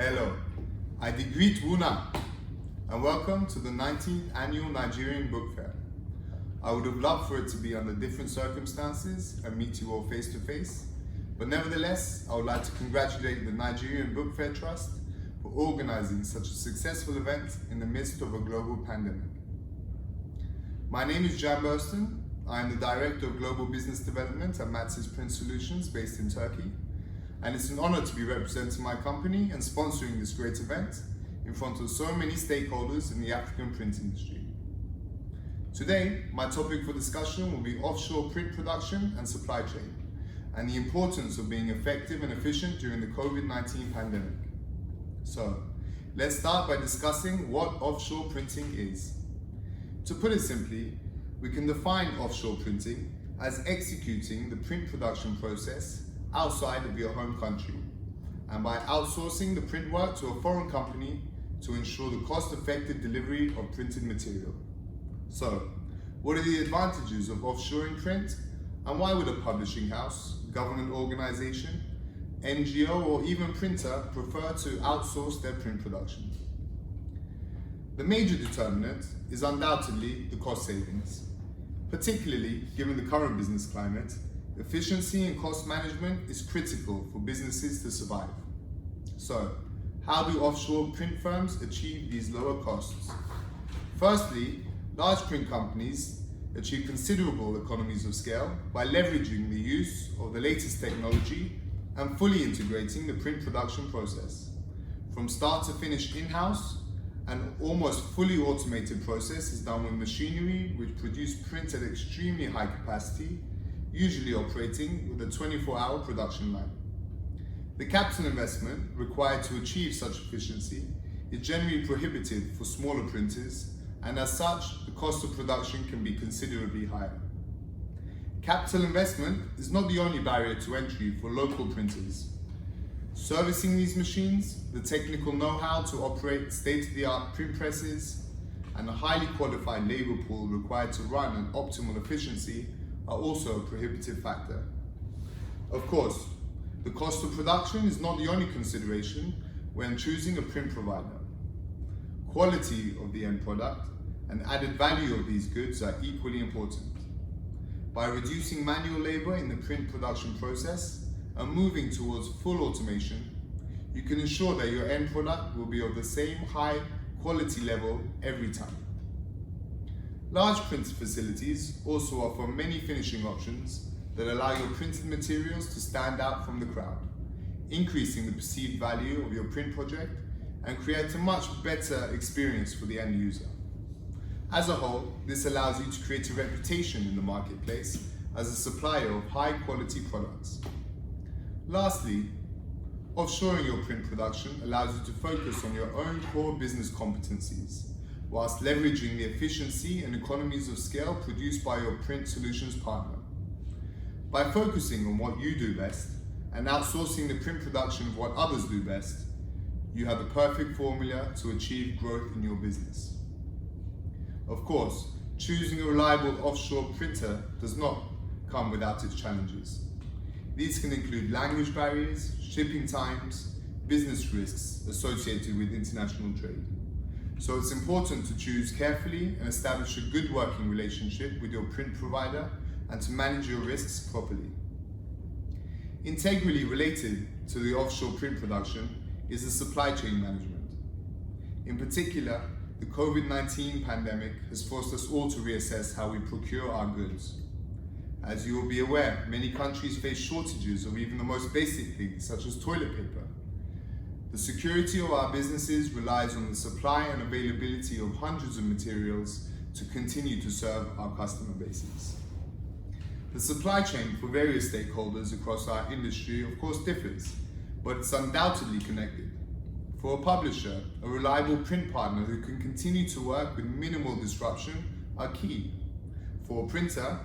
Hello, I greet Wuna and welcome to the 19th Annual Nigerian Book Fair. I would have loved for it to be under different circumstances and meet you all face to face, but nevertheless, I would like to congratulate the Nigerian Book Fair Trust for organizing such a successful event in the midst of a global pandemic. My name is Burston. I am the Director of Global Business Development at Matsis Print Solutions based in Turkey. And it's an honor to be representing my company and sponsoring this great event in front of so many stakeholders in the African print industry. Today, my topic for discussion will be offshore print production and supply chain, and the importance of being effective and efficient during the COVID-19 pandemic. So, let's start by discussing what offshore printing is. To put it simply, we can define offshore printing as executing the print production process outside of your home country, and by outsourcing the print work to a foreign company to ensure the cost-effective delivery of printed material. So, what are the advantages of offshoring print, and why would a publishing house, government organization, NGO, or even printer prefer to outsource their print production? The major determinant is undoubtedly the cost savings. Particularly given the current business climate, efficiency and cost management is critical for businesses to survive. So, how do offshore print firms achieve these lower costs? Firstly, large print companies achieve considerable economies of scale by leveraging the use of the latest technology and fully integrating the print production process. From start to finish in-house, an almost fully automated process is done with machinery which produce print at extremely high capacity, usually operating with a 24-hour production line. The capital investment required to achieve such efficiency is generally prohibitive for smaller printers, and as such, the cost of production can be considerably higher. Capital investment is not the only barrier to entry for local printers. Servicing these machines, the technical know-how to operate state-of-the-art print presses, and a highly qualified labor pool required to run an optimal efficiency are also a prohibitive factor. Of course, the cost of production is not the only consideration when choosing a print provider. Quality of the end product and added value of these goods are equally important. By reducing manual labor in the print production process and moving towards full automation, you can ensure that your end product will be of the same high quality level every time. Large print facilities also offer many finishing options that allow your printed materials to stand out from the crowd, increasing the perceived value of your print project and create a much better experience for the end user. As a whole, this allows you to create a reputation in the marketplace as a supplier of high quality products. Lastly, offshoring your print production allows you to focus on your own core business competencies, whilst leveraging the efficiency and economies of scale produced by your print solutions partner. By focusing on what you do best and outsourcing the print production of what others do best, you have the perfect formula to achieve growth in your business. Of course, choosing a reliable offshore printer does not come without its challenges. These can include language barriers, shipping times, business risks associated with international trade. So it's important to choose carefully and establish a good working relationship with your print provider and to manage your risks properly. Integrally related to the offshore print production is the supply chain management. In particular, the COVID-19 pandemic has forced us all to reassess how we procure our goods. As you will be aware, many countries face shortages of even the most basic things such as toilet paper. The security of our businesses relies on the supply and availability of hundreds of materials to continue to serve our customer bases. The supply chain for various stakeholders across our industry of course differs, but it's undoubtedly connected. For a publisher, a reliable print partner who can continue to work with minimal disruption are key. For a printer,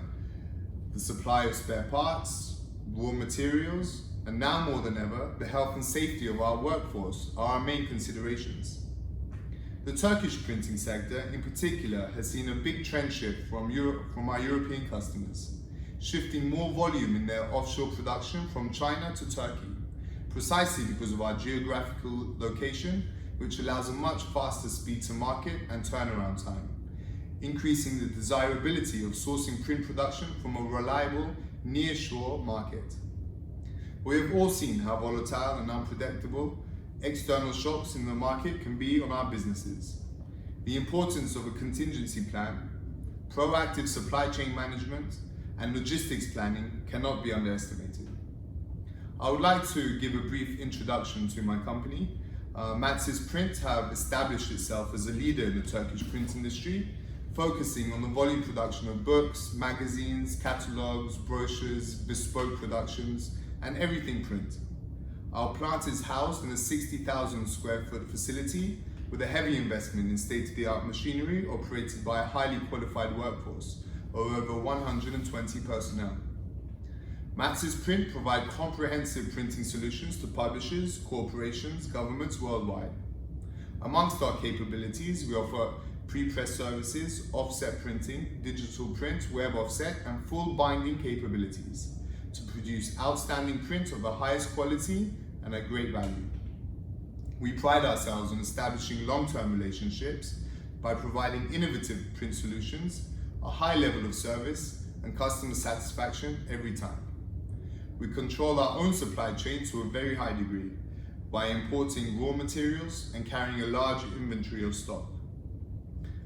the supply of spare parts, raw materials, and now more than ever, the health and safety of our workforce are our main considerations. The Turkish printing sector in particular has seen a big trend shift from our European customers, shifting more volume in their offshore production from China to Turkey, precisely because of our geographical location, which allows a much faster speed to market and turnaround time, increasing the desirability of sourcing print production from a reliable, near-shore market. We have all seen how volatile and unpredictable external shocks in the market can be on our businesses. The importance of a contingency plan, proactive supply chain management, and logistics planning cannot be underestimated. I would like to give a brief introduction to my company. Matsis Print have established itself as a leader in the Turkish print industry, focusing on the volume production of books, magazines, catalogues, brochures, bespoke productions, and everything print. Our plant is housed in a 60,000 square foot facility with a heavy investment in state-of-the-art machinery operated by a highly qualified workforce of over 120 personnel. Matsis Print provide comprehensive printing solutions to publishers, corporations, governments worldwide. Amongst our capabilities, we offer pre-press services, offset printing, digital print, web offset, and full binding capabilities to produce outstanding print of the highest quality and at great value. We pride ourselves on establishing long-term relationships by providing innovative print solutions, a high level of service, and customer satisfaction every time. We control our own supply chain to a very high degree by importing raw materials and carrying a large inventory of stock.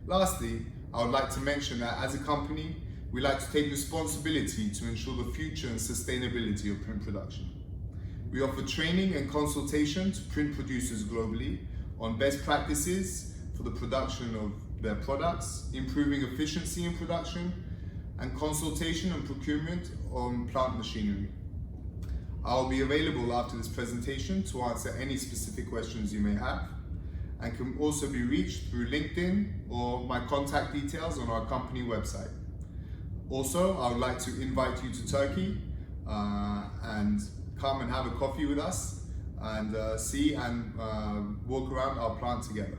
Lastly, I would like to mention that as a company, we like to take responsibility to ensure the future and sustainability of print production. We offer training and consultation to print producers globally on best practices for the production of their products, improving efficiency in production, and consultation and procurement on plant machinery. I will be available after this presentation to answer any specific questions you may have, and can also be reached through LinkedIn or my contact details on our company website. Also, I would like to invite you to Turkey and come and have a coffee with us and see and walk around our plant together.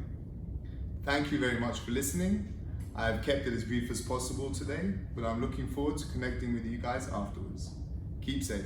Thank you very much for listening. I have kept it as brief as possible today, but I'm looking forward to connecting with you guys afterwards. Keep safe.